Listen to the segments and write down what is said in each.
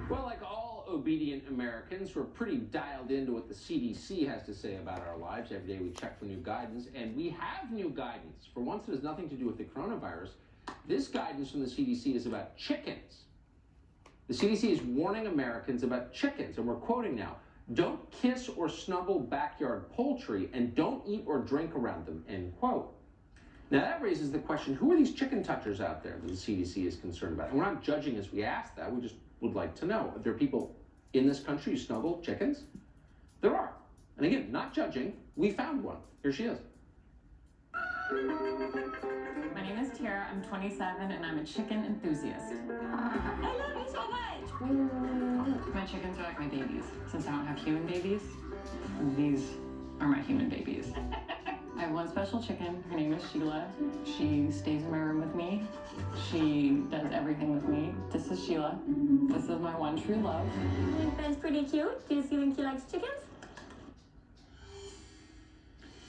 Well, like all obedient Americans, we're pretty dialed into what the CDC has to say about our lives. Every day we check for new guidance, and we have new guidance. For once, it has nothing to do with the coronavirus. This guidance from the CDC is about chickens. The CDC is warning Americans about chickens, and we're quoting now: "Don't kiss or snuggle backyard poultry, and don't eat or drink around them," end quote. Now that raises the question, who are these chicken touchers out there that the CDC is concerned about? And we're not judging as we ask that, we just would like to know. If there are people in this country who snuggle chickens, there are. And again, not judging, we found one. Here she is. My name is Tara, I'm 27, and I'm a chicken enthusiast. I love you so much. My chickens are like my babies. Since I don't have human babies, these are my human babies. I have one special chicken. Her name is Sheila. She stays in my room with me. She does everything with me. This is Sheila. This is my one true love. I think that's pretty cute. Do you think he likes chickens?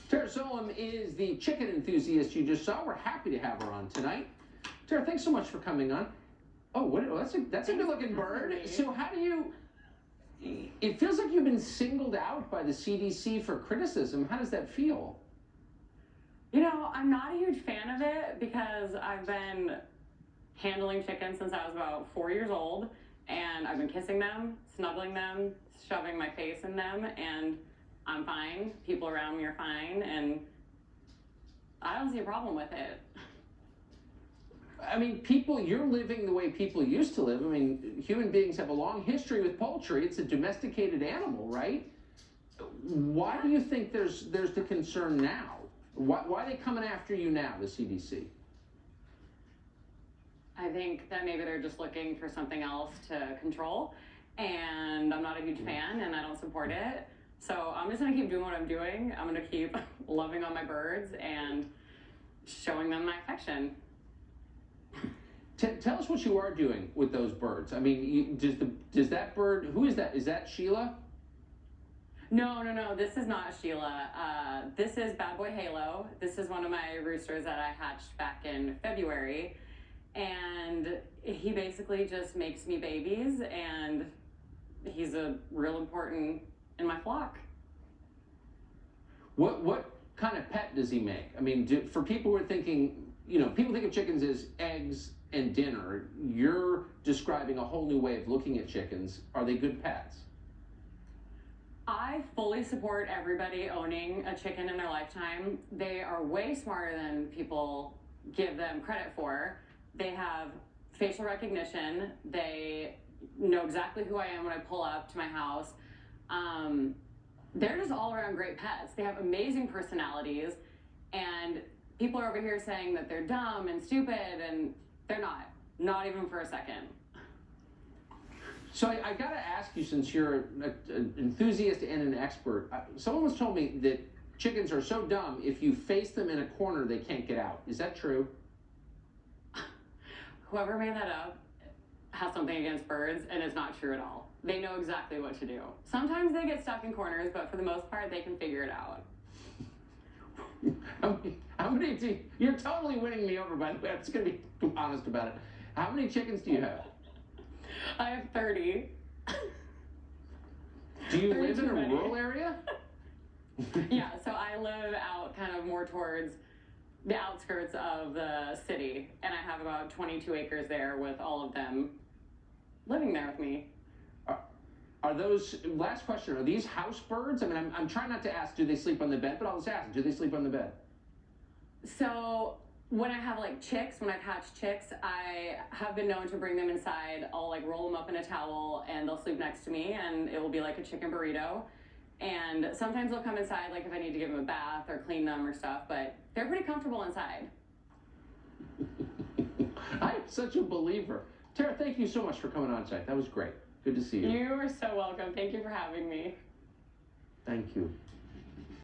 Tara Solem is the chicken enthusiast you just saw. We're happy to have her on tonight. Tara, thanks so much for coming on. That's a good-looking bird. So how do you... It feels like you've been singled out by the CDC for criticism. How does that feel? You know, I'm not a huge fan of it because I've been handling chickens since I was about 4 years old, and I've been kissing them, snuggling them, shoving my face in them, and I'm fine. People around me are fine, and I don't see a problem with it. I mean, you're living the way people used to live. I mean, human beings have a long history with poultry. It's a domesticated animal, right? Why do you think there's the concern now? Why are they coming after you now, the CDC? I think that maybe they're just looking for something else to control, and I'm not a huge fan, and I don't support it. So I'm just gonna keep doing what I'm doing. I'm gonna keep loving on my birds and showing them my affection. Tell us what you are doing with those birds. I mean, does that bird, who is that? Is that Sheila? No, this is not Sheila. This is Bad Boy Halo. This is one of my roosters that I hatched back in February. And he basically just makes me babies, and he's a real important in my flock. What kind of pet does he make? I mean, for people who are thinking, people think of chickens as eggs and dinner. You're describing a whole new way of looking at chickens. Are they good pets? I fully support everybody owning a chicken in their lifetime. They are way smarter than people give them credit for. They have facial recognition. They know exactly who I am when I pull up to my house. They're just all around great pets. They have amazing personalities, and people are over here saying that they're dumb and stupid, and they're not even for a second. So I got to ask you, since you're an enthusiast and an expert, someone once told me that chickens are so dumb, if you face them in a corner, they can't get out. Is that true? Whoever made that up has something against birds, and it's not true at all. They know exactly what to do. Sometimes they get stuck in corners, but for the most part, they can figure it out. You're totally winning me over, by the way. I'm just going to be honest about it. How many chickens do you have? I have 30. Do you live in a rural area? Yeah, so I live out kind of more towards the outskirts of the city, and I have about 22 acres there with all of them living there with me. Are those, last question, are these house birds? I mean, I'm trying not to ask, do they sleep on the bed? But I'll just ask, do they sleep on the bed? So when I have chicks, when I've hatched chicks, I have been known to bring them inside. I'll roll them up in a towel, and they'll sleep next to me, and it will be like a chicken burrito. And sometimes they'll come inside, if I need to give them a bath or clean them or stuff, but they're pretty comfortable inside. I'm such a believer. Tara, thank you so much for coming on tonight. That was great. Good to see you. You are so welcome. Thank you for having me. Thank you.